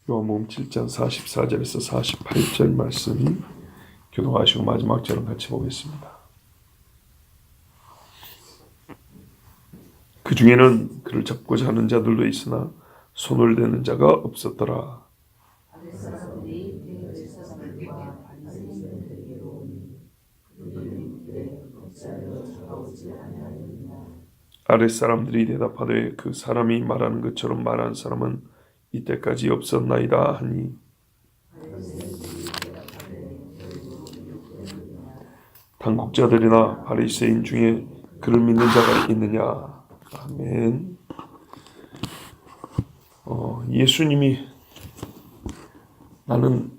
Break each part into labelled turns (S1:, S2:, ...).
S1: 요한복음 7장 44절에서 48절 말씀 교독하시고 마지막 절은 같이 보겠습니다. 그 중에는 그를 잡고자 하는 자들도 있으나 손을 대는 자가 없었더라. 아랫사람들이 대답하되 그 사람이 말하는 것처럼 말한 사람은 이때까지 없었나이다 하니, 당국자들이나 바리새인 중에 그를 믿는 자가 있느냐. 아멘. 예수님이 나는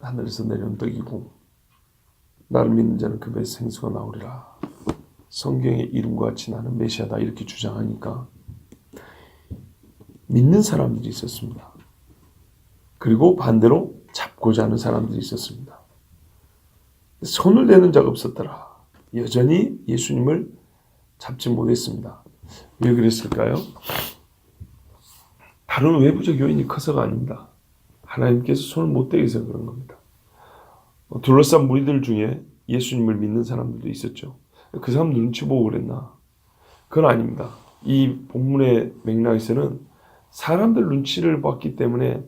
S1: 하늘에서 내려온 떡이고 나를 믿는 자는 그 배에서 생수가 나오리라. 성경의 이름과 같이 나는 메시아다 이렇게 주장하니까 믿는 사람들이 있었습니다. 그리고 반대로 잡고자 하는 사람들이 있었습니다. 손을 대는 자가 없었더라. 여전히 예수님을 잡지 못했습니다. 왜 그랬을까요? 다른 외부적 요인이 커서가 아닙니다. 하나님께서 손을 못 대게 해서 그런 겁니다. 둘러싼 무리들 중에 예수님을 믿는 사람들도 있었죠. 그 사람들 눈치 보고 그랬나? 그건 아닙니다. 이 본문의 맥락에서는 사람들 눈치를 봤기 때문에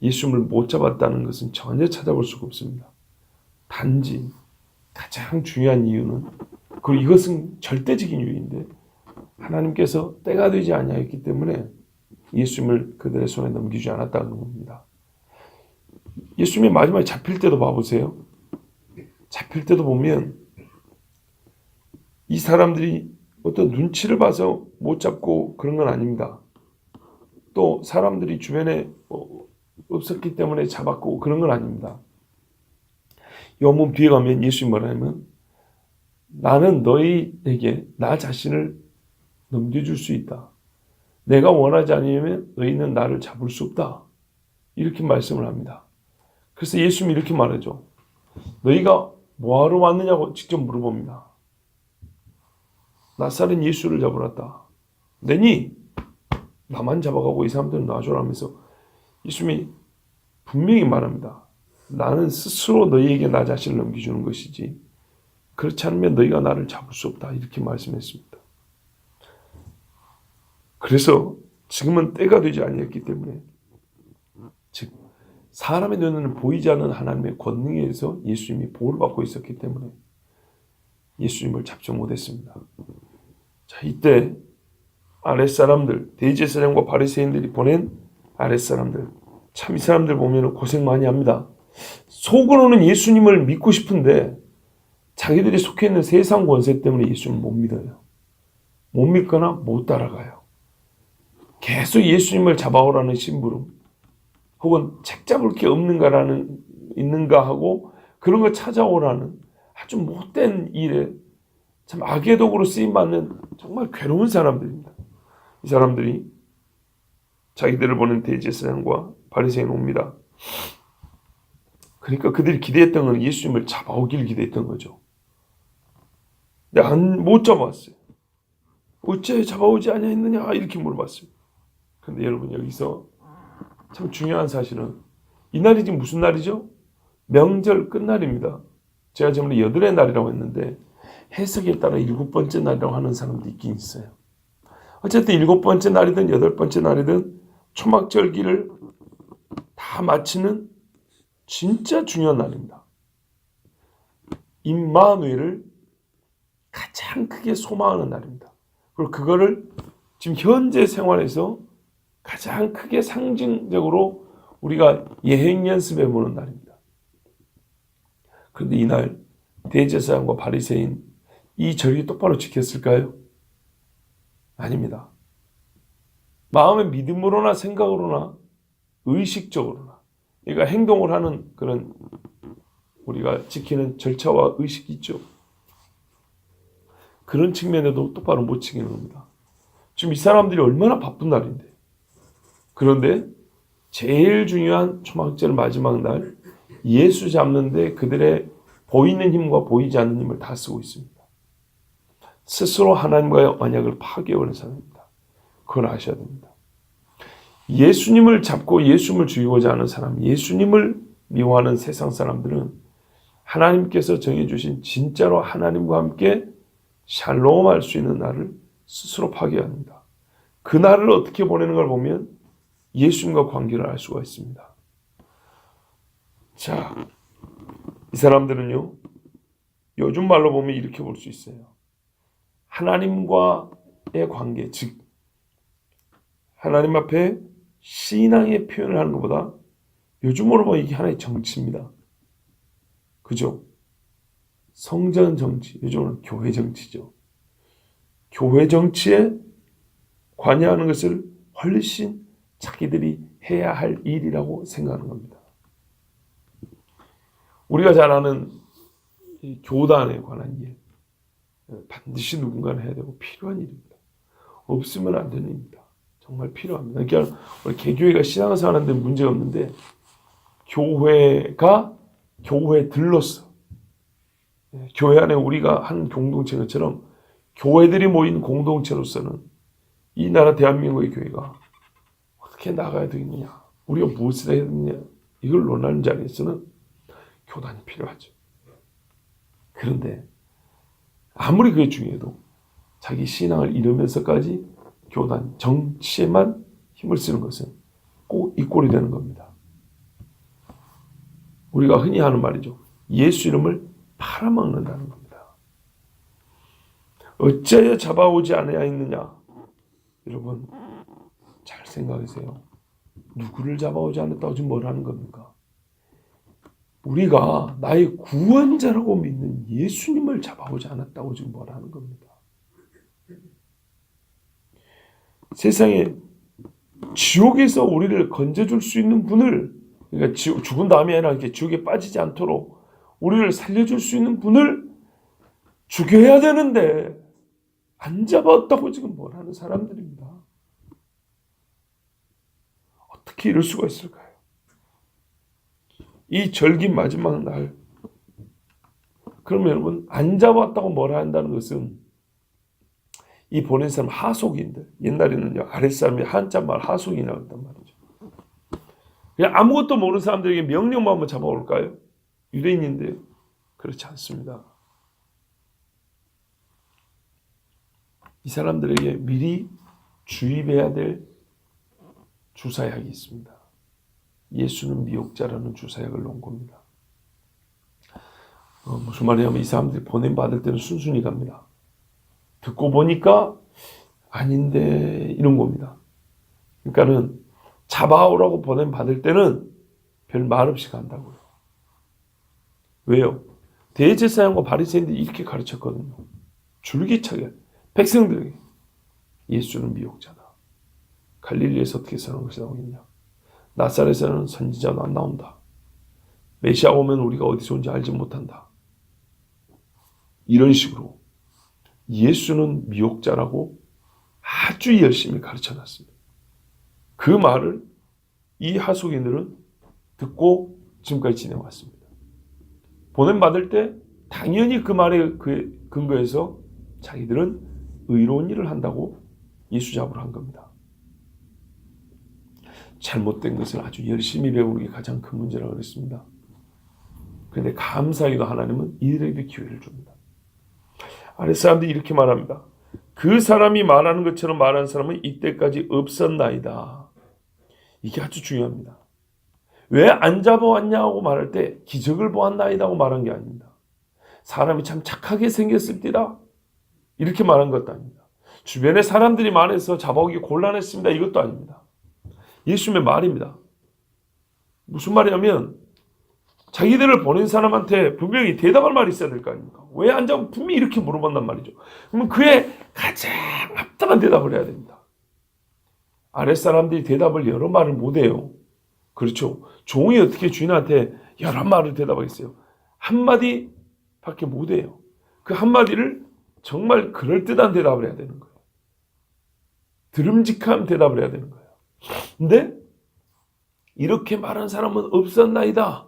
S1: 예수님을 못 잡았다는 것은 전혀 찾아볼 수가 없습니다. 단지 가장 중요한 이유는, 그리고 이것은 절대적인 이유인데, 하나님께서 때가 되지 아니하였기 때문에 예수님을 그들의 손에 넘기지 않았다는 겁니다. 예수님이 마지막에 잡힐 때도 봐보세요. 잡힐 때도 보면 이 사람들이 어떤 눈치를 봐서 못 잡고 그런 건 아닙니다. 또 사람들이 주변에 없었기 때문에 잡았고 그런 건 아닙니다. 요한복음 뒤에 가면 예수님 뭐라 하면, 나는 너희에게 나 자신을 넘겨줄 수 있다. 내가 원하지 않으면 너희는 나를 잡을 수 없다. 이렇게 말씀을 합니다. 그래서 예수님이 이렇게 말하죠. 너희가 뭐하러 왔느냐고 직접 물어봅니다. 나사렛 예수를 잡으러 왔다. 내니 나만 잡아가고 이 사람들은 놔줘라 하면서 예수님이 분명히 말합니다. 나는 스스로 너희에게 나 자신을 넘겨주는 것이지 그렇지 않으면 너희가 나를 잡을 수 없다. 이렇게 말씀했습니다. 그래서 지금은 때가 되지 아니했기 때문에, 즉 사람의 눈에는 보이지 않는 하나님의 권능에 의해서 예수님이 보호를 받고 있었기 때문에 예수님을 잡지 못했습니다. 자, 이때 아랫사람들, 대제사장과 바리새인들이 보낸 아랫사람들, 참 이 사람들 보면 고생 많이 합니다. 속으로는 예수님을 믿고 싶은데 자기들이 속해 있는 세상 권세 때문에 예수님을 못 믿어요. 못 믿거나 못 따라가요. 계속 예수님을 잡아오라는 심부름, 혹은 책 잡을 게 있는가 하고 그런 거 찾아오라는 아주 못된 일에 참 악의 도구로 쓰임받는 정말 괴로운 사람들입니다. 이 사람들이 자기들을 보는 대제사장과 바리새인 옵니다. 그러니까 그들이 기대했던 건 예수님을 잡아오길 기대했던 거죠. 근데 못 잡아왔어요. 어째 잡아오지 아니했느냐 이렇게 물어봤습니다. 그런데 여러분, 여기서 참 중요한 사실은 이날이 지금 무슨 날이죠? 명절 끝날입니다. 제가 전에 8의 날이라고 했는데 해석에 따라 7번째 날이라고 하는 사람도 있긴 있어요. 어쨌든 7번째 날이든 8번째 날이든 초막절기를 다 마치는 진짜 중요한 날입니다. 임마누엘을 가장 크게 소망하는 날입니다. 그리고 그거를 지금 현재 생활에서 가장 크게 상징적으로 우리가 예행 연습해 보는 날입니다. 그런데 이날 대제사장과 바리새인 이 절기 똑바로 지켰을까요? 아닙니다. 마음의 믿음으로나 생각으로나 의식적으로나, 그러니까 행동을 하는 그런 우리가 지키는 절차와 의식이 있죠. 그런 측면에도 똑바로 못 지키는 겁니다. 지금 이 사람들이 얼마나 바쁜 날인데, 그런데 제일 중요한 초막절 마지막 날 예수 잡는데 그들의 보이는 힘과 보이지 않는 힘을 다 쓰고 있습니다. 스스로 하나님과의 언약을 파괴하는 사람입니다. 그걸 아셔야 됩니다. 예수님을 잡고 예수님을 죽이고자 하는 사람, 예수님을 미워하는 세상 사람들은 하나님께서 정해주신 진짜로 하나님과 함께 샬롬할 수 있는 날을 스스로 파괴합니다. 그 날을 어떻게 보내는 걸 보면 예수님과 관계를 알 수가 있습니다. 자, 이 사람들은요, 요즘 말로 보면 이렇게 볼 수 있어요. 하나님과의 관계, 즉 하나님 앞에 신앙의 표현을 하는 것보다 요즘으로 보면 이게 하나의 정치입니다. 그죠? 성전 정치, 요즘은 교회 정치죠. 교회 정치에 관여하는 것을 훨씬 자기들이 해야 할 일이라고 생각하는 겁니다. 우리가 잘 아는 이 교단에 관한 일, 반드시 누군가는 해야 되고 필요한 일입니다. 없으면 안 되는 일입니다. 정말 필요합니다. 그러니까 우리 개교회가 신앙생활 하는데 문제가 없는데 교회가 교회들로서 교회 안에 우리가 한 공동체인 것처럼 교회들이 모인 공동체로서는 이 나라 대한민국의 교회가 어떻게 나가야 되겠느냐, 우리가 무엇을 해야 되느냐, 이걸 논하는 자리에서는 교단이 필요하죠. 그런데 아무리 그게 중요해도 자기 신앙을 잃으면서까지 교단, 정치에만 힘을 쓰는 것은 꼭 이 꼴이 되는 겁니다. 우리가 흔히 하는 말이죠. 예수 이름을 팔아먹는다는 겁니다. 어찌하여 잡아오지 아니하였느냐? 여러분 잘 생각하세요. 누구를 잡아오지 않았다고 지금 뭘 하는 겁니까? 우리가 나의 구원자라고 믿는 예수님을 잡아오지 않았다고 지금 뭘 하는 겁니다. 세상에 지옥에서 우리를 건져줄 수 있는 분을, 그러니까 죽은 다음에 아니라 이렇게 지옥에 빠지지 않도록 우리를 살려줄 수 있는 분을 죽여야 되는데 안 잡았다고 지금 뭘 하는 사람들입니다. 어떻게 이럴 수가 있을까요? 이 절기 마지막 날, 그러면 여러분 안 잡았다고 뭐라 한다는 것은 이 보낸 사람 하속인들, 옛날에는요 아랫사람이 한자말 하속이라고 했단 말이죠. 그냥 아무것도 모르는 사람들에게 명령만 한번 잡아올까요? 유대인인데요. 그렇지 않습니다. 이 사람들에게 미리 주입해야 될 주사약이 있습니다. 예수는 미혹자라는 주사약을 놓은 겁니다. 무슨 말이냐면 이 사람들이 보냄받을 때는 순순히 갑니다. 듣고 보니까 아닌데 이런 겁니다. 그러니까는 잡아오라고 보냄받을 때는 별 말 없이 간다고요. 왜요? 대제사장과 바리새인들이 이렇게 가르쳤거든요. 줄기차게 백성들에게 예수는 미혹자다. 갈릴리에서 어떻게 사는 것이 나오겠냐. 나사렛에서는 선지자도 안 나온다. 메시아 오면 우리가 어디서 온지 알지 못한다. 이런 식으로 예수는 미혹자라고 아주 열심히 가르쳐놨습니다. 그 말을 이 하속인들은 듣고 지금까지 지내왔습니다. 보냄받을 때 당연히 그 말에 근거해서 자기들은 의로운 일을 한다고 예수 잡으러 한 겁니다. 잘못된 것을 아주 열심히 배우는 게 가장 큰 문제라고 그랬습니다. 그런데 감사히도 하나님은 이들에게 기회를 줍니다. 아랫사람들이 이렇게 말합니다. 그 사람이 말하는 것처럼 말한 사람은 이때까지 없었나이다. 이게 아주 중요합니다. 왜 안 잡아왔냐고 말할 때 기적을 보았나이다고 말한 게 아닙니다. 사람이 참 착하게 생겼을때다 이렇게 말한 것도 아닙니다. 주변에 사람들이 많아서 잡아오기 곤란했습니다. 이것도 아닙니다. 예수님의 말입니다. 무슨 말이냐면 자기들을 보낸 사람한테 분명히 대답할 말이 있어야 될 거 아닙니까? 왜 안 잡고 분명히 이렇게 물어본단 말이죠. 그러면 그의 가장 합당한 대답을 해야 됩니다. 아랫사람들이 대답을 여러 말을 못해요. 그렇죠. 종이 어떻게 주인한테 여러 말을 대답하겠어요. 한마디밖에 못해요. 그 한마디를 정말 그럴듯한 대답을 해야 되는 거예요. 드름직한 대답을 해야 되는 거예요. 근데 이렇게 말한 사람은 없었나이다.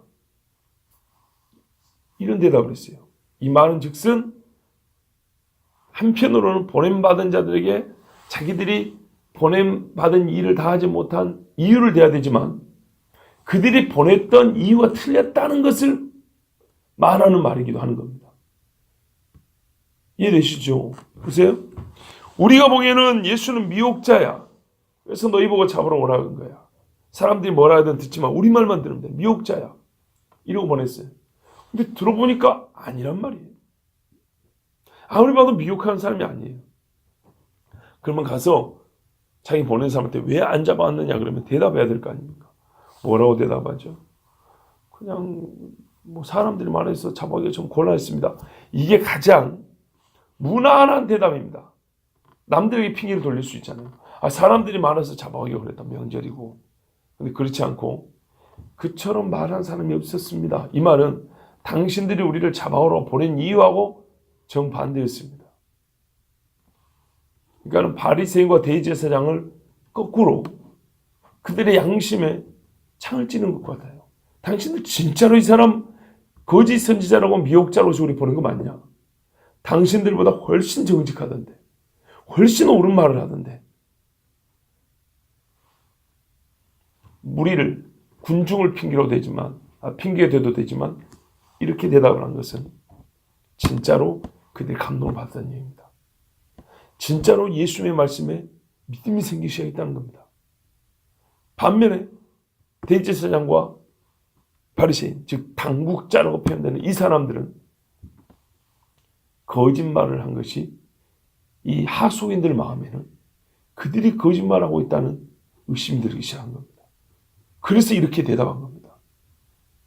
S1: 이런 대답을 했어요. 이 말은 즉슨 한편으로는 보냄받은 자들에게 자기들이 보냄받은 일을 다하지 못한 이유를 대야 되지만 그들이 보냈던 이유가 틀렸다는 것을 말하는 말이기도 하는 겁니다. 이해되시죠? 보세요. 우리가 보기에는 예수는 미혹자야. 그래서 너희 보고 잡으러 오라는 거야. 사람들이 뭐라 하든 듣지만 우리 말만 들으면 돼. 미혹자야. 이러고 보냈어요. 근데 들어보니까 아니란 말이에요. 아무리 봐도 미혹하는 사람이 아니에요. 그러면 가서 자기 보낸 사람한테 왜 안 잡아왔느냐 그러면 대답해야 될 거 아닙니까? 뭐라고 대답하죠? 그냥 뭐 사람들이 말해서 잡아오기가 좀 곤란했습니다. 이게 가장 무난한 대답입니다. 남들에게 핑계를 돌릴 수 있잖아요. 사람들이 많아서 잡아오기가 그랬다. 명절이고. 근데 그렇지 않고 그처럼 말한 사람이 없었습니다. 이 말은 당신들이 우리를 잡아오러 보낸 이유하고 정반대였습니다. 그러니까 바리새인과 대제사장을 거꾸로 그들의 양심에 창을 찌는 것 같아요. 당신들 진짜로 이 사람 거짓 선지자라고 미혹자로서 우리 보는 거 맞냐? 당신들보다 훨씬 정직하던데, 훨씬 옳은 말을 하던데, 무리를 군중을 핑계로 대지만 핑계 대도 되지만 이렇게 대답을 한 것은 진짜로 그들이 감동을 받았다는 얘기입니다. 진짜로 예수님의 말씀에 믿음이 생기기 시작했다는 겁니다. 반면에 대제사장과 바리새인, 즉 당국자라고 표현되는 이 사람들은 거짓말을 한 것이 이 하수인들 마음에는 그들이 거짓말하고 있다는 의심이 들기 시작한 겁니다. 그래서 이렇게 대답한 겁니다.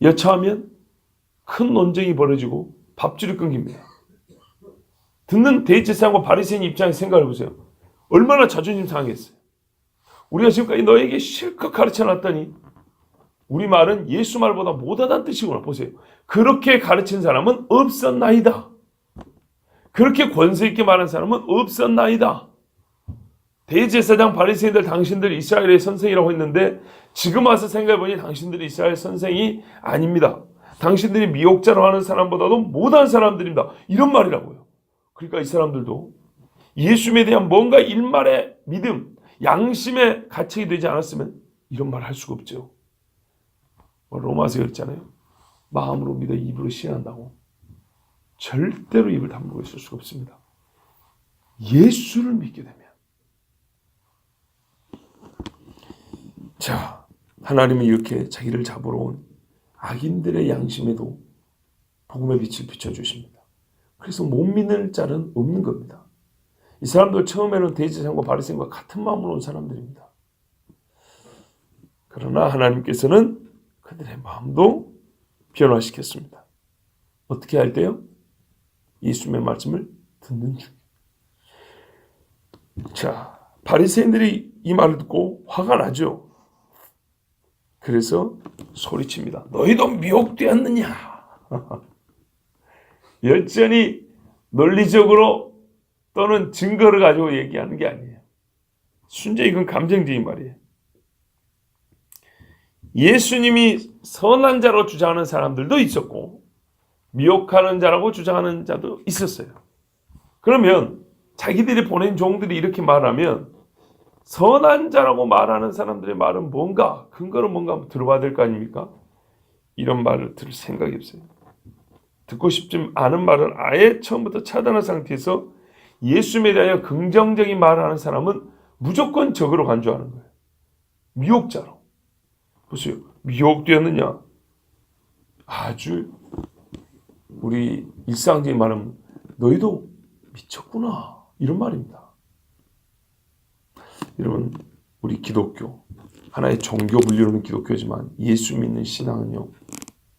S1: 여차하면 큰 논쟁이 벌어지고 밥줄이 끊깁니다. 듣는 대제사장과 바리새인 입장에서 생각해 보세요. 얼마나 자존심 상하겠어요. 우리가 지금까지 너에게 실컷 가르쳐놨더니 우리 말은 예수 말보다 못하다는 뜻이구나. 보세요. 그렇게 가르친 사람은 없었나이다. 그렇게 권세 있게 말한 사람은 없었나이다. 대제사장 바리새인들 당신들 이스라엘의 선생이라고 했는데 지금 와서 생각해보니 당신들이 이스라엘 선생이 아닙니다. 당신들이 미혹자로 하는 사람보다도 못한 사람들입니다. 이런 말이라고요. 그러니까 이 사람들도 예수님에 대한 뭔가 일말의 믿음, 양심의 가책이 되지 않았으면 이런 말을 할 수가 없죠. 로마서 그랬잖아요. 마음으로 믿어 입으로 시인한다고. 절대로 입을 다물고 있을 수가 없습니다. 예수를 믿게 되면. 자, 하나님은 이렇게 자기를 잡으러 온 악인들의 양심에도 복음의 빛을 비춰주십니다. 그래서 못 믿는 자는 없는 겁니다. 이 사람들 처음에는 대제사장과 바리새인과 같은 마음으로 온 사람들입니다. 그러나 하나님께서는 그들의 마음도 변화시켰습니다. 어떻게 할 때요? 예수님의 말씀을 듣는 중. 자, 바리새인들이 이 말을 듣고 화가 나죠. 그래서 소리칩니다. 너희도 미혹되었느냐? 여전히 논리적으로 또는 증거를 가지고 얘기하는 게 아니에요. 순전히 이건 감정적인 말이에요. 예수님이 선한 자로 주장하는 사람들도 있었고 미혹하는 자라고 주장하는 자도 있었어요. 그러면 자기들이 보낸 종들이 이렇게 말하면 선한 자라고 말하는 사람들의 말은 뭔가, 근거는 뭔가 한번 들어봐야 될 거 아닙니까? 이런 말을 들을 생각이 없어요. 듣고 싶지 않은 말을 아예 처음부터 차단한 상태에서 예수님에 대하여 긍정적인 말을 하는 사람은 무조건 적으로 간주하는 거예요. 미혹자로. 보세요. 미혹되었느냐? 아주 우리 일상적인 말은 너희도 미쳤구나. 이런 말입니다. 여러분, 우리 기독교, 하나의 종교 분류로는 기독교지만 예수 믿는 신앙은요,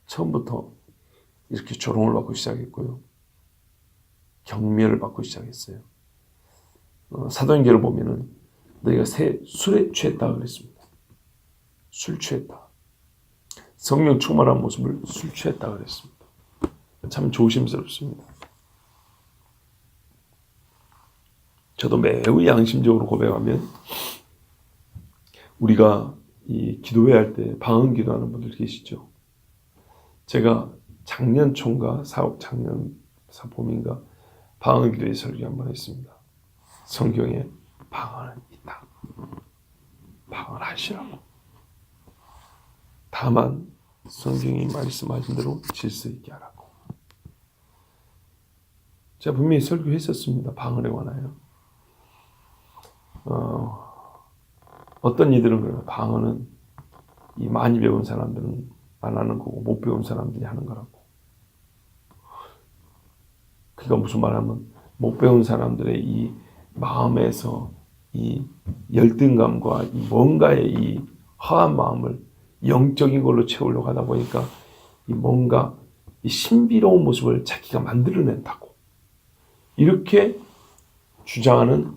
S1: 처음부터 이렇게 조롱을 받고 시작했고요. 경멸을 받고 시작했어요. 사도행전을 보면은 너희가 술에 취했다 그랬습니다. 술 취했다. 성령 충만한 모습을 술 취했다 그랬습니다. 참 조심스럽습니다. 저도 매우 양심적으로 고백하면 우리가 이 기도회 할 때 방언 기도하는 분들 계시죠. 제가 작년 초인가 작년 봄인가 방언 기도회 설교 한번 했습니다. 성경에 방언은 있다. 방언하시라고. 다만 성경이 말씀하신 대로 질서 있게 하라고. 제가 분명히 설교했었습니다. 방언에 관하여. 어떤 이들은 그래요. 방언은 이 많이 배운 사람들은 안 하는 거고 못 배운 사람들이 하는 거라고. 그러니까 무슨 말하면 못 배운 사람들의 이 마음에서 이 열등감과 이 뭔가의 이 허한 마음을 영적인 걸로 채우려고 하다 보니까 이 뭔가 이 신비로운 모습을 자기가 만들어낸다고. 이렇게 주장하는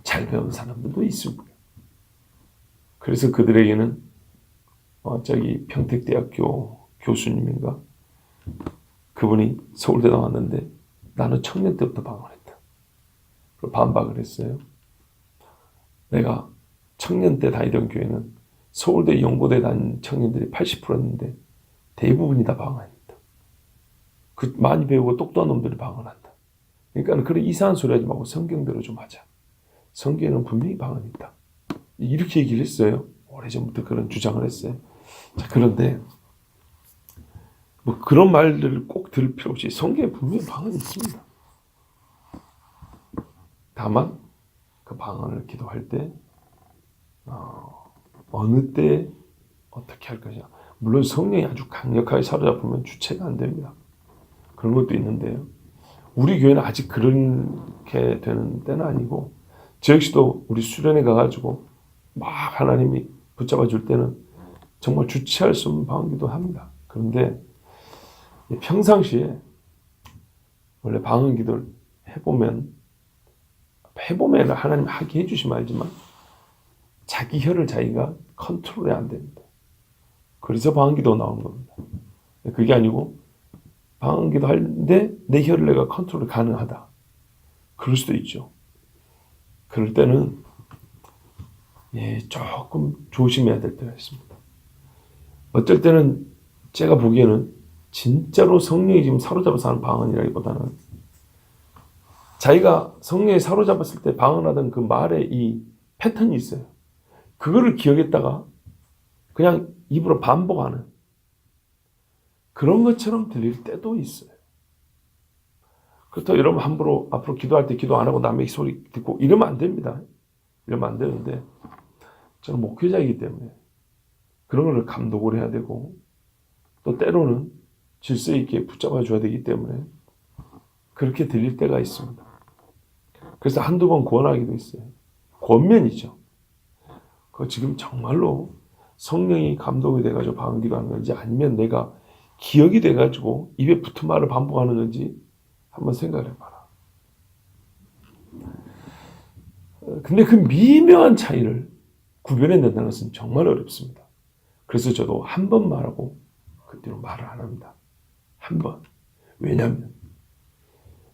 S1: 잘 배운 사람들도 있습니다. 그래서 그들에게는 저기 평택대학교 교수님인가 그분이 서울대 나왔는데 나는 청년 때부터 방언했다. 그리고 반박을 했어요. 내가 청년 때 다니던 교회는 서울대 연고대 다닌 청년들이 80%였는데 대부분이 다 방언했다. 그 많이 배우고 똑똑한 놈들이 방언한다. 그러니까 그런 이상한 소리 하지 말고 성경대로 좀 하자. 성경에는 분명히 방언이 있다. 이렇게 얘기를 했어요. 오래전부터 그런 주장을 했어요. 자, 그런데 뭐 그런 말들을 꼭 들을 필요 없이 성경에 분명히 방언이 있습니다. 다만 그 방언을 기도할 때 어느 때 어떻게 할 것이냐. 물론 성령이 아주 강력하게 사로잡으면 주체가 안 됩니다. 그런 것도 있는데요. 우리 교회는 아직 그렇게 되는 때는 아니고 저 역시도 우리 수련회 가가지고 막 하나님이 붙잡아 줄 때는 정말 주체할 수 없는 방언기도 합니다. 그런데 평상시에 원래 방언기도를 해보면 하나님 하게 해주시면 알지만 자기 혀를 자기가 컨트롤이 안 됩니다. 그래서 방언기도 나오는 겁니다. 그게 아니고 방언기도 하는데 내 혀를 내가 컨트롤이 가능하다. 그럴 수도 있죠. 그럴 때는 조금 조심해야 될 때가 있습니다. 어쩔 때는 제가 보기에는 진짜로 성령이 지금 사로잡아서 하는 방언이라기보다는 자기가 성령에 사로잡았을 때 방언하던 그 말의 이 패턴이 있어요. 그거를 기억했다가 그냥 입으로 반복하는 그런 것처럼 들릴 때도 있어요. 그렇다고 여러분 함부로 앞으로 기도할 때 기도 안 하고 남의 소리 듣고 이러면 안 됩니다. 이러면 안 되는데 저는 목회자이기 때문에 그런 걸 감독을 해야 되고 또 때로는 질서 있게 붙잡아 줘야 되기 때문에 그렇게 들릴 때가 있습니다. 그래서 한두 번 권하기도 했어요. 권면이죠. 그거 지금 정말로 성령이 감동이 돼가지고 방언기도 하는 건지 아니면 내가 기억이 돼가지고 입에 붙은 말을 반복하는 건지 한번 생각을 해봐라. 근데 그 미묘한 차이를 구별해낸다는 것은 정말 어렵습니다. 그래서 저도 한 번 말하고 그 뒤로 말을 안 합니다. 한 번. 왜냐하면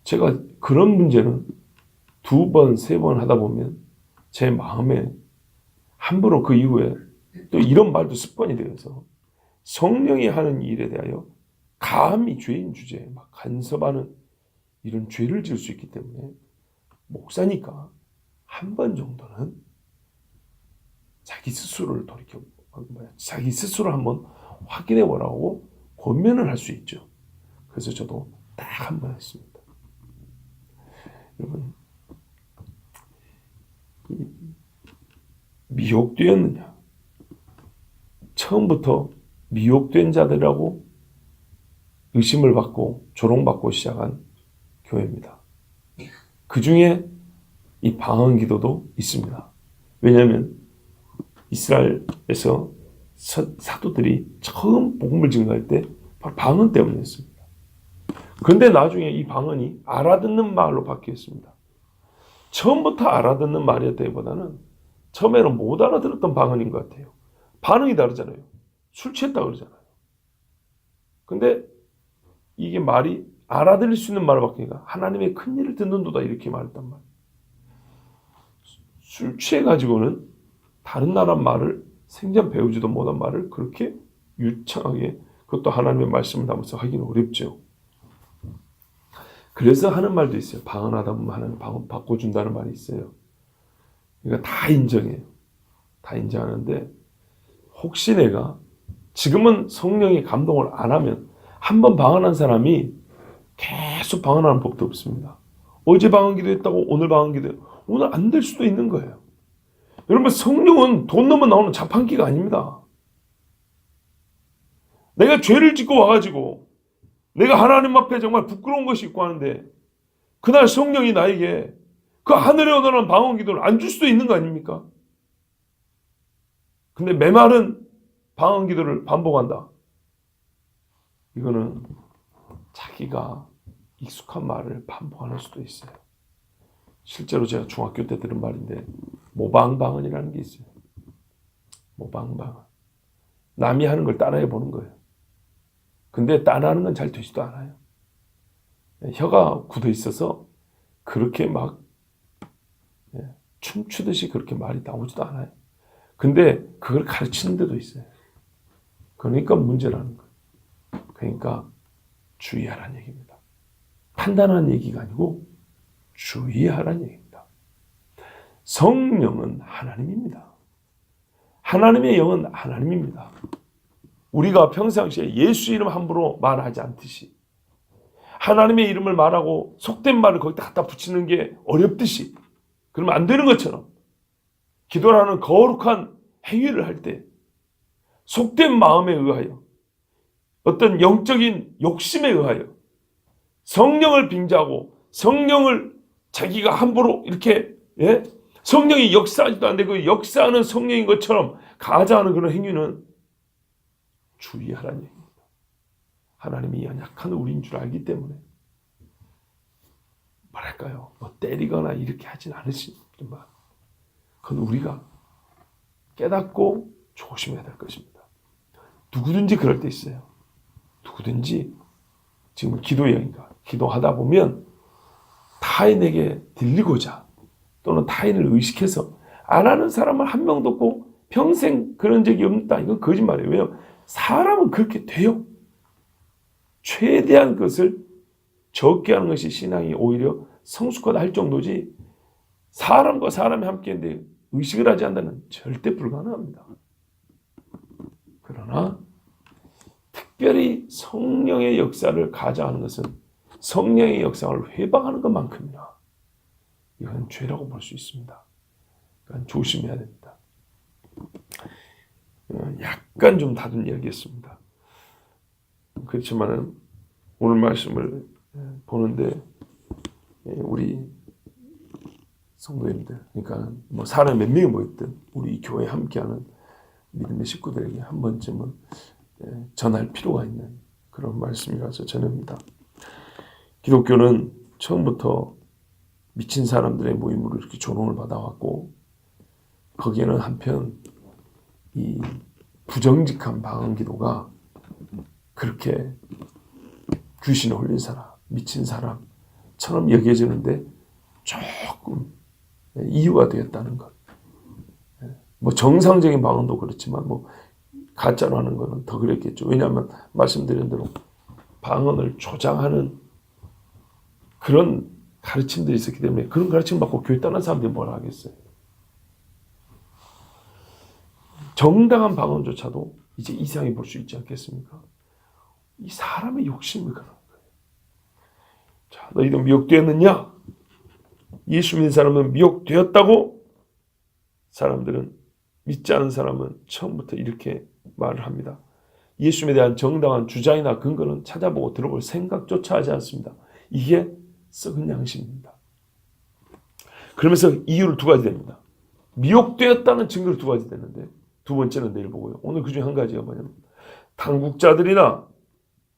S1: 제가 그런 문제는 두 번, 세 번 하다 보면 제 마음에 함부로 그 이후에 또 이런 말도 습관이 되어서 성령이 하는 일에 대하여 감히 죄인 주제에 막 간섭하는 이런 죄를 지을 수 있기 때문에 목사니까 한 번 정도는 자기 스스로를 자기 스스로 한번 확인해 보라고 권면을 할 수 있죠. 그래서 저도 딱 한 번 했습니다. 여러분, 미혹되었느냐? 처음부터 미혹된 자들이라고 의심을 받고 조롱받고 시작한 교회입니다. 그 중에 이 방언 기도도 있습니다. 왜냐하면 이스라엘에서 사도들이 처음 복음을 증거할 때 바로 방언 때문이었습니다. 그런데 나중에 이 방언이 알아듣는 말로 바뀌었습니다. 처음부터 알아듣는 말이었다기보다는 처음에는 못 알아들었던 방언인 것 같아요. 반응이 다르잖아요. 술 취했다 그러잖아요. 근데 이게 말이 알아들을 수 있는 말로 바뀌니까 하나님의 큰 일을 듣는도다 이렇게 말했단 말이에요. 술 취해가지고는 다른 나라 말을 생전 배우지도 못한 말을 그렇게 유창하게 그것도 하나님의 말씀을 담아서 하기는 어렵죠. 그래서 하는 말도 있어요. 방언하다 보면 하나님 방언 바꿔준다는 말이 있어요. 그러니까 다 인정해요. 다 인정하는데 혹시 내가 지금은 성령의 감동을 안 하면 한 번 방언한 사람이 계속 방언하는 법도 없습니다. 어제 방언 기도했다고 오늘 방언 기도해. 오늘 안 될 수도 있는 거예요. 여러분 성령은 돈 넣으면 나오는 자판기가 아닙니다. 내가 죄를 짓고 와가지고 내가 하나님 앞에 정말 부끄러운 것이 있고 하는데 그날 성령이 나에게 그 하늘에 오너는 방언 기도를 안 줄 수도 있는 거 아닙니까? 근데 메마른 방언 기도를 반복한다. 이거는 자기가 익숙한 말을 반복하는 수도 있어요. 실제로 제가 중학교 때 들은 말인데 모방방언이라는 게 있어요. 모방방언. 남이 하는 걸 따라해 보는 거예요. 근데 따라하는 건 잘 되지도 않아요. 혀가 굳어 있어서 그렇게 막 춤추듯이 그렇게 말이 나오지도 않아요. 근데 그걸 가르치는 데도 있어요. 그러니까 문제라는 거예요. 그러니까 주의하라는 얘기입니다. 판단하는 얘기가 아니고 주의하라는 얘기입니다. 성령은 하나님입니다. 하나님의 영은 하나님입니다. 우리가 평상시에 예수 이름 함부로 말하지 않듯이 하나님의 이름을 말하고 속된 말을 거기다 갖다 붙이는 게 어렵듯이 그러면 안 되는 것처럼 기도라는 거룩한 행위를 할 때 속된 마음에 의하여 어떤 영적인 욕심에 의하여 성령을 빙자하고 성령을 자기가 함부로 이렇게 성령이 역사하지도 않는데 그 역사하는 성령인 것처럼 가자하는 그런 행위는 주의하라는 얘기입니다. 하나님이 연약한 우리인 줄 알기 때문에 뭐랄까요? 뭐 때리거나 이렇게 하진 않으시지만 그건 우리가 깨닫고 조심해야 될 것입니다. 누구든지 그럴 때 있어요. 누구든지 지금 기도형인가 기도하다 보면 타인에게 들리고자 또는 타인을 의식해서 안 하는 사람은 한 명도 없고 평생 그런 적이 없다. 이건 거짓말이에요. 왜냐하면 사람은 그렇게 돼요. 최대한 것을 적게 하는 것이 신앙이 오히려 성숙하다 할 정도지 사람과 사람이 함께 있는데 의식을 하지 않는다는 절대 불가능합니다. 그러나 특별히 성령의 역사를 가장하는 것은 성령의 역사를 회방하는 것만큼이나 이건 죄라고 볼 수 있습니다. 그러니까 조심해야 됩니다. 약간 좀 다른 이야기였습니다. 그렇지만 오늘 말씀을 보는데 우리 성도님들 그러니까 뭐 사람 몇 명이 모였든 우리 교회에 함께하는 믿음의 식구들에게 한 번쯤은 전할 필요가 있는 그런 말씀이라서 전합니다. 기독교는 처음부터 미친 사람들의 모임으로 이렇게 조롱을 받아왔고 거기에는 한편 이 부정직한 방언 기도가 그렇게 귀신에 홀린 사람, 미친 사람처럼 여겨지는데 조금 이유가 되었다는 것. 뭐 정상적인 방언도 그렇지만 뭐 가짜로 하는 거는 더 그랬겠죠. 왜냐하면 말씀드린 대로 방언을 조장하는 그런 가르침들이 있었기 때문에 그런 가르침 받고 교회 떠난 사람들이 뭐라 하겠어요. 정당한 방언조차도 이제 이상히 볼 수 있지 않겠습니까? 이 사람의 욕심을 그러는 거예요. 자, 너희도 미혹되었느냐? 예수 믿는 사람은 미혹되었다고? 사람들은 믿지 않은 사람은 처음부터 이렇게 말을 합니다. 예수님에 대한 정당한 주장이나 근거는 찾아보고 들어볼 생각조차 하지 않습니다. 이게 썩은 양심입니다. 그러면서 이유를 두 가지 됩니다. 미혹되었다는 증거를 두 가지 되는데 두 번째는 내일 보고요. 오늘 그중에 한 가지가 뭐냐면 당국자들이나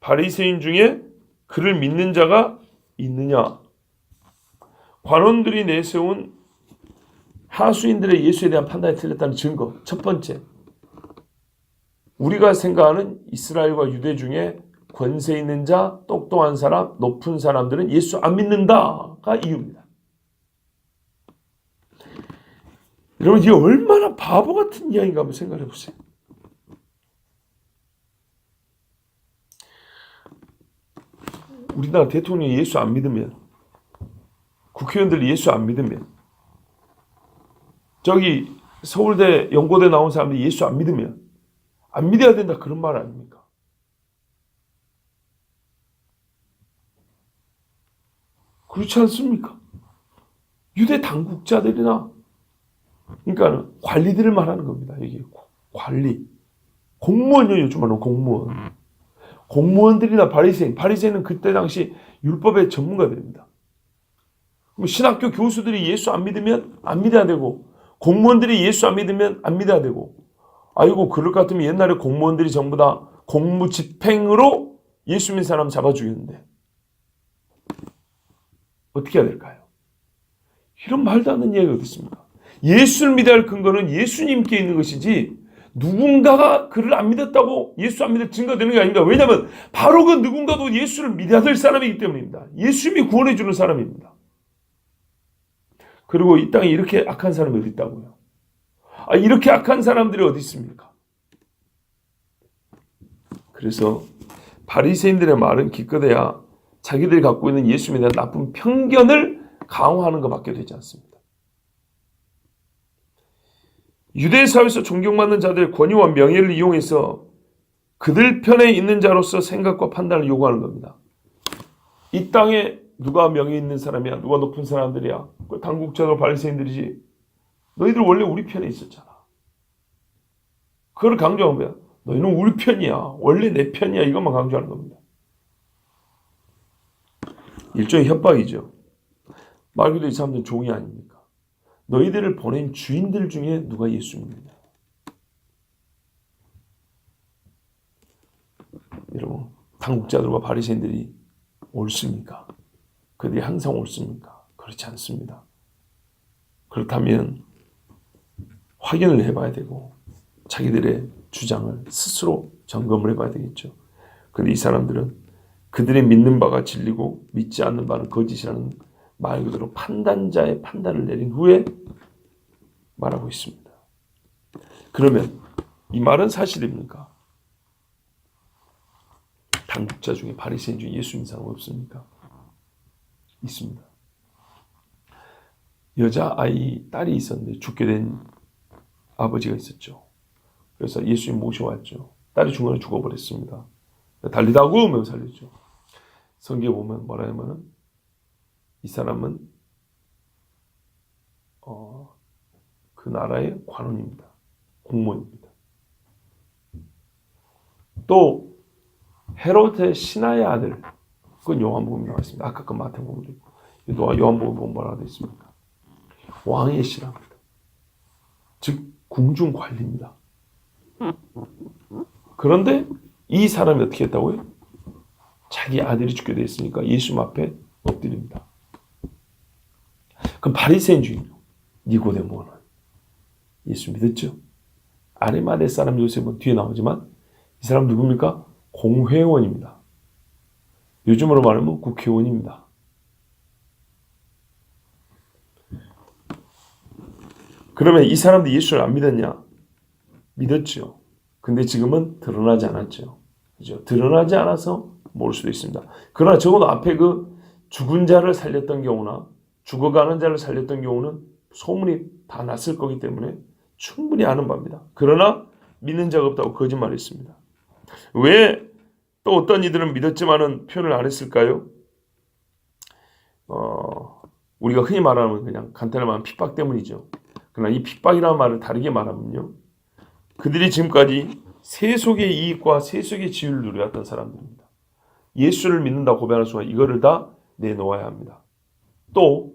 S1: 바리새인 중에 그를 믿는 자가 있느냐. 관원들이 내세운 하수인들의 예수에 대한 판단이 틀렸다는 증거. 첫 번째, 우리가 생각하는 이스라엘과 유대 중에 권세 있는 자, 똑똑한 사람, 높은 사람들은 예수 안 믿는다가 이유입니다. 여러분 이게 얼마나 바보 같은 이야기인가 한번 생각해 보세요. 우리나라 대통령이 예수 안 믿으면 국회의원들이 예수 안 믿으면 저기 서울대, 연고대 나온 사람들이 예수 안 믿으면 안 믿어야 된다 그런 말 아닙니까? 그렇지 않습니까? 유대 당국자들이나 그러니까 관리들을 말하는 겁니다. 이게 관리. 공무원이요, 요즘 말하는 공무원. 공무원들이나 바리새인은 그때 당시 율법의 전문가들입니다. 그럼 신학교 교수들이 예수 안 믿으면 안 믿어야 되고 공무원들이 예수 안 믿으면 안 믿어야 되고 아이고 그럴 것 같으면 옛날에 공무원들이 전부 다 공무집행으로 예수 믿는 사람 잡아 죽였는데 어떻게 해야 될까요? 이런 말도 안 되는 이야기가 어디 있습니까? 예수를 믿어야 할 근거는 예수님께 있는 것이지 누군가가 그를 안 믿었다고 예수 안 믿을 증거가 되는 게 아닙니다. 왜냐하면 바로 그 누군가도 예수를 믿어야 될 사람이기 때문입니다. 예수님이 구원해 주는 사람입니다. 그리고 이 땅에 이렇게 악한 사람이 어디 있다고요? 이렇게 악한 사람들이 어디 있습니까? 그래서 바리새인들의 말은 기껏해야 자기들이 갖고 있는 예수님에 대한 나쁜 편견을 강화하는 것밖에 되지 않습니다. 유대 사회에서 존경받는 자들의 권위와 명예를 이용해서 그들 편에 있는 자로서 생각과 판단을 요구하는 겁니다. 이 땅에 누가 명예 있는 사람이야? 누가 높은 사람들이야? 그 당국자들 바리새인들이지. 너희들 원래 우리 편에 있었잖아. 그걸 강조하는 거야. 너희는 우리 편이야. 원래 내 편이야. 이것만 강조하는 겁니다. 일종의 협박이죠. 말 그대로 이 사람들은 종이 아닙니까? 너희들을 보낸 주인들 중에 누가 예수 믿느냐? 여러분, 당국자들과 바리새인들이 옳습니까? 그들이 항상 옳습니까? 그렇지 않습니다. 그렇다면 확인을 해봐야 되고 자기들의 주장을 스스로 점검을 해봐야 되겠죠. 그런데 이 사람들은 그들의 믿는 바가 진리고 믿지 않는 바는 거짓이라는 말 그대로 판단자의 판단을 내린 후에 말하고 있습니다. 그러면 이 말은 사실입니까? 당국자 중에 바리새인 중에 예수 믿는 사람 없습니까? 있습니다. 여자아이 딸이 있었는데 죽게 된 아버지가 있었죠. 그래서 예수님 모셔왔죠. 딸이 중간에 죽어버렸습니다. 달리다 구우면 살렸죠. 성경에 보면 뭐라 하면은 이 사람은 그 나라의 관원입니다. 공무원입니다. 또 헤롯의 신하의 아들, 그건 요한복음에 나와 있습니다. 아까 그 마태복음도 있고 요한복음 보면 뭐라고 되어 있습니까? 왕의 신하입니다. 즉 궁중 관리입니다. 그런데 이 사람이 어떻게 했다고요? 자기 아들이 죽게 되었으니까 예수님 앞에 엎드립니다. 그럼 바리새인 중에 니고데모는 예수 믿었죠? 아리마대 사람 요셉은 뒤에 나오지만 이 사람 누굽니까? 공회원입니다. 요즘으로 말하면 국회의원입니다. 그러면 이 사람도 예수를 안 믿었냐? 믿었죠. 근데 지금은 드러나지 않았죠. 그죠? 드러나지 않아서 모를 수도 있습니다. 그러나 적어도 앞에 그 죽은 자를 살렸던 경우나 죽어가는 자를 살렸던 경우는 소문이 다 났을 거기 때문에 충분히 아는 바입니다. 그러나 믿는 자가 없다고 거짓말했습니다. 왜 또 어떤 이들은 믿었지만은 표현을 안 했을까요? 우리가 흔히 말하면 그냥 간단히 말하면 핍박 때문이죠. 그러나 이 핍박이라는 말을 다르게 말하면요. 그들이 지금까지 세속의 이익과 세속의 지위를 누려왔던 사람들입니다. 예수를 믿는다 고백하는 순간 이거를 다 내놓아야 합니다. 또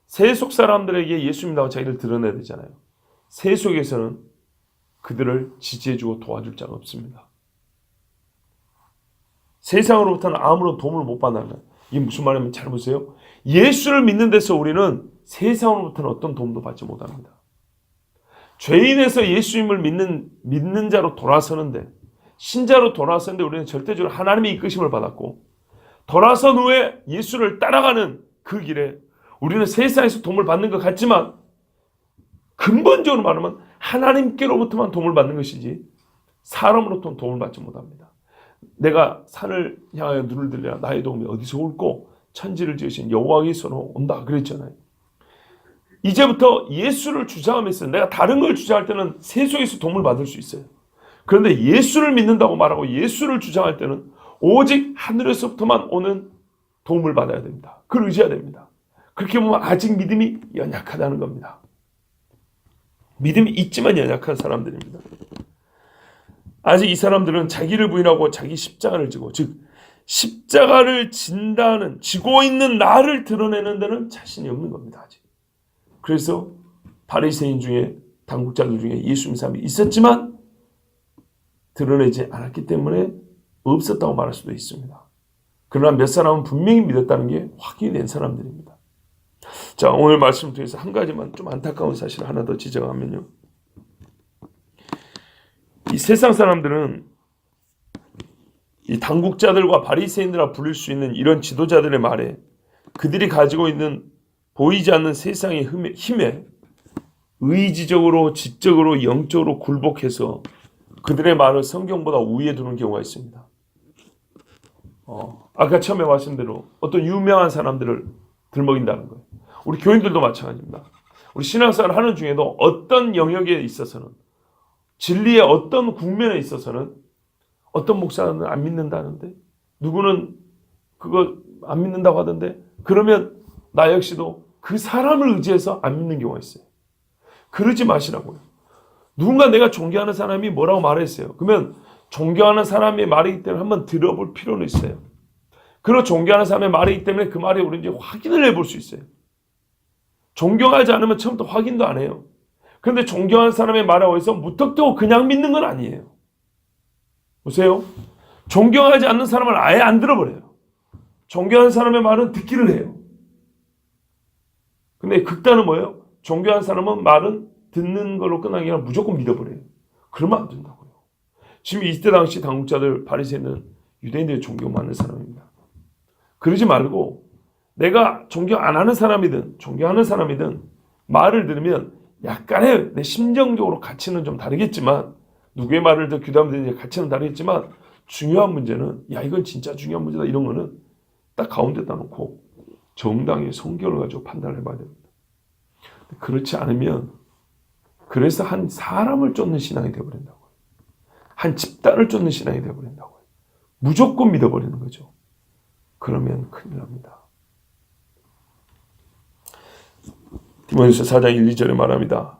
S1: 세속 사람들에게 예수 믿는다고 자기를 드러내야 되잖아요. 세속에서는 그들을 지지해주고 도와줄 자가 없습니다. 세상으로부터는 아무런 도움을 못 받는다. 이게 무슨 말이냐면 잘 보세요. 예수를 믿는 데서 우리는 세상으로부터는 어떤 도움도 받지 못합니다. 죄인에서 예수님을 믿는 자로 돌아서는데 신자로 돌아서는데 우리는 절대적으로 하나님의 이끄심을 받았고 돌아선 후에 예수를 따라가는 그 길에 우리는 세상에서 도움을 받는 것 같지만 근본적으로 말하면 하나님께로부터만 도움을 받는 것이지 사람으로부터는 도움을 받지 못합니다. 내가 산을 향하여 눈을 들려 나의 도움이 어디서 올고 천지를 지으신 여호와께서로 온다 그랬잖아요. 이제부터 예수를 주장하면서 내가 다른 걸 주장할 때는 세속에서 도움을 받을 수 있어요. 그런데 예수를 믿는다고 말하고 예수를 주장할 때는 오직 하늘에서부터만 오는 도움을 받아야 됩니다. 그걸 의지해야 됩니다. 그렇게 보면 아직 믿음이 연약하다는 겁니다. 믿음이 있지만 연약한 사람들입니다. 아직 이 사람들은 자기를 부인하고 자기 십자가를 지고, 즉 십자가를 지고 있는 나를 드러내는 데는 자신이 없는 겁니다. 아직. 그래서 바리새인 중에, 당국자들 중에 예수 믿는 사람이 있었지만 드러내지 않았기 때문에 없었다고 말할 수도 있습니다. 그러나 몇 사람은 분명히 믿었다는 게 확인이 된 사람들입니다. 자, 오늘 말씀을 통해서 한 가지만 좀 안타까운 사실을 하나 더 지적하면요. 이 세상 사람들은 이 당국자들과 바리새인들아 부를 수 있는 이런 지도자들의 말에 그들이 가지고 있는 보이지 않는 세상의 힘에 의지적으로, 지적으로, 영적으로 굴복해서 그들의 말을 성경보다 우위에 두는 경우가 있습니다. 아까 처음에 말씀한 대로 어떤 유명한 사람들을 들먹인다는 거예요. 우리 교인들도 마찬가지입니다. 우리 신앙생활을 하는 중에도 어떤 영역에 있어서는, 진리의 어떤 국면에 있어서는 어떤 목사는 안 믿는다는데, 누구는 그거 안 믿는다고 하던데, 그러면 나 역시도 그 사람을 의지해서 안 믿는 경우가 있어요. 그러지 마시라고요. 누군가 내가 존경하는 사람이 뭐라고 말했어요. 그러면 존경하는 사람의 말이기 때문에 한번 들어볼 필요는 있어요. 그런 존경하는 사람의 말이기 때문에 그 말이 옳은지 확인을 해볼 수 있어요. 존경하지 않으면 처음부터 확인도 안 해요. 그런데 존경하는 사람의 말에 의해서 무턱대고 그냥 믿는 건 아니에요. 보세요. 존경하지 않는 사람을 아예 안 들어버려요. 존경하는 사람의 말은 듣기를 해요. 근데 극단은 뭐예요? 존경하는 사람은 말은 듣는 걸로 끝나는 게 아니라 무조건 믿어버려요. 그러면 안 된다고요. 지금 이때 당시 당국자들, 바리새인은 유대인들의 존경받는 사람입니다. 그러지 말고 내가 존경 안 하는 사람이든 존경하는 사람이든 말을 들으면 약간의 내 심정적으로 가치는 좀 다르겠지만, 누구의 말을 더 귀담든지 가치는 다르겠지만, 중요한 문제는 야 이건 진짜 중요한 문제다, 이런 거는 딱 가운데다 놓고 정당히 성경을 가지고 판단을 해봐야 됩니다. 그렇지 않으면 그래서 한 사람을 쫓는 신앙이 되어버린다고요. 한 집단을 쫓는 신앙이 되어버린다고요. 무조건 믿어버리는 거죠. 그러면 큰일 납니다. 디모데후서 4장 1, 2절에 말합니다.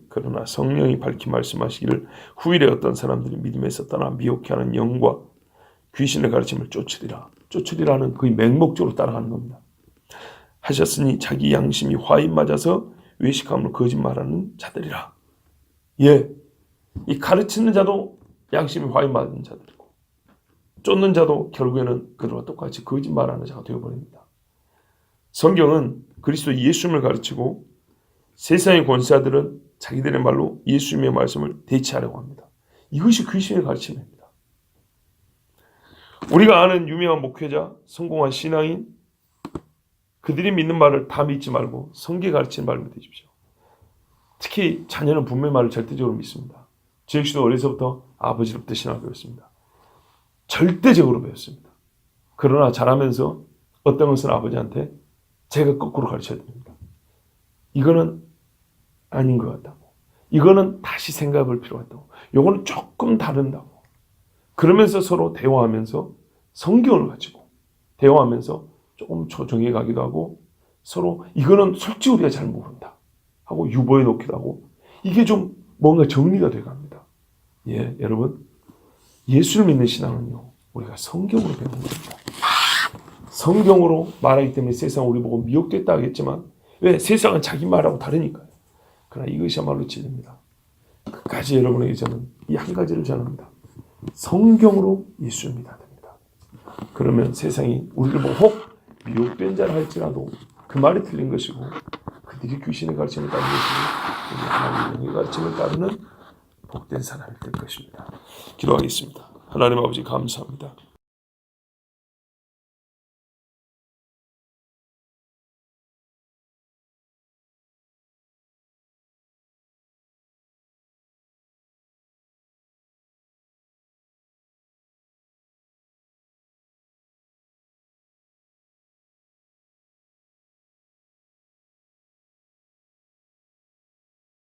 S1: 그러나 성령이 밝히 말씀하시기를 후일에 어떤 사람들이 믿음에서 떠나 미혹해하는 영과 귀신의 가르침을 쫓으리라는 거의 맹목적으로 따라가는 겁니다. 하셨으니 자기 양심이 화인 맞아서 외식함으로 거짓말하는 자들이라. 예, 이 가르치는 자도 양심이 화인 맞은 자들이고, 쫓는 자도 결국에는 그들과 똑같이 거짓말하는 자가 되어버립니다. 성경은 그리스도 예수님을 가르치고 세상의 권세자들은 자기들의 말로 예수님의 말씀을 대체하려고 합니다. 이것이 귀신의 가르침입니다. 우리가 아는 유명한 목회자, 성공한 신앙인, 그들이 믿는 말을 다 믿지 말고 성경 가르치는 말을 믿으십시오. 특히 자녀는 부모의 말을 절대적으로 믿습니다. 저 역시도 어려서부터 아버지로부터 신앙을 배웠습니다. 절대적으로 배웠습니다. 그러나 자라면서 어떤 것은 아버지한테 제가 거꾸로 가르쳐야 됩니다. 이거는 아닌 것 같다고. 이거는 다시 생각해 볼 필요가 있다고. 이거는 조금 다른다고. 그러면서 서로 대화하면서 성경을 가지고 대화하면서 조금 조정해 가기도 하고, 서로 이거는 솔직히 우리가 잘 모른다 하고 유보해 놓기도 하고, 이게 좀 뭔가 정리가 돼 갑니다. 예, 여러분, 예수를 믿는 신앙은요, 우리가 성경으로 배우는 겁니다. 성경으로 말하기 때문에 세상은 우리 보고 미혹됐다 하겠지만, 왜? 세상은 자기 말하고 다르니까요. 그러나 이것이야말로 진리입니다. 끝까지 여러분에게 저는 이 한 가지를 전합니다. 성경으로 예수를 믿어야 됩니다. 그러면 세상이 우리를 보고 혹 미혹된 자라 할지라도 그 말이 틀린 것이고, 그들이 귀신의 가르침을 따르는 것이고 하나님의 영의 가르침을 따르는 복된 사람이 될 것입니다. 기도하겠습니다. 하나님 아버지 감사합니다.